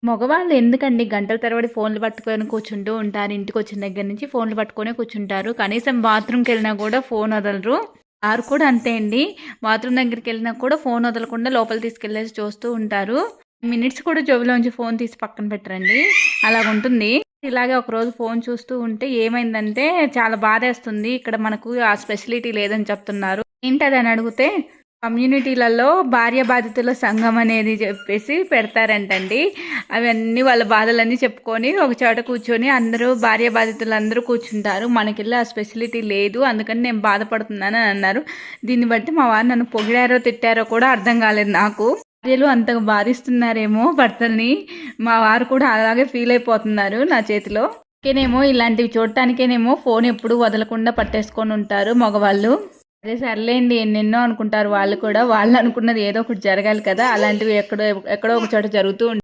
మగవాళ్ళు ఎందుకండి గంటల తరబడి ఫోన్లు పట్టుకొని కూర్చుంటూ ఉంటారు. ఇంటికొచ్చిన దగ్గర నుంచి ఫోన్లు పట్టుకొనే కూర్చుంటారు. కనీసం బాత్రూమ్‌కెళ్ళినా కూడా ఫోన్ వదలరు. వారు కూడా అంతే అండి. బాత్రూమ్ దగ్గరికెళ్ళినా కూడా ఫోన్ వదలకుండా లోపలికి తీసుకెళ్ళేసి చూస్తూ ఉంటారు. మినిట్స్ కూడా జేబులోంచి ఫోన్ తీసి పక్కన పెట్టరండి. అలాగుంటుంది. ఇలాగే ఒకరోజు ఫోన్ చూస్తూ ఉంటే ఏమైందంటే చాలా బాధేస్తుంది. ఇక్కడ మనకు ఆ స్పెషలిటీ లేదని చెప్తున్నారు. ఏంటదని అడిగితే కమ్యూనిటీలలో భార్య బాధితుల సంఘం అనేది చెప్పేసి పెడతారంటండి. అవన్నీ వాళ్ళ బాధలన్నీ చెప్పుకొని ఒక చోట కూర్చొని అందరూ భార్య బాధితులందరూ కూర్చుంటారు. మనకెళ్ళి ఆ స్పెషలిటీ లేదు, అందుకని నేను బాధపడుతున్నాను అని అన్నారు. దీన్ని బట్టి మా వారు నన్ను పొగిడారో తిట్టారో కూడా అర్థం కాలేదు నాకు. భార్యలు అంతగా బాధిస్తున్నారేమో భర్తల్ని, మా వారు కూడా అలాగే ఫీల్ అయిపోతున్నారు నా చేతిలో. ఇంకేనేమో ఇలాంటివి చూడటానికేనేమో ఫోన్ ఎప్పుడు వదలకుండా పట్టేసుకొని ఉంటారు మగవాళ్ళు. అదే సర్లేండి ఎన్నెన్నో అనుకుంటారు వాళ్ళు కూడా. వాళ్ళు అనుకున్నది ఏదో ఒకటి జరగాలి కదా! అలాంటివి ఎక్కడో ఎక్కడో ఒక చోట జరుగుతూ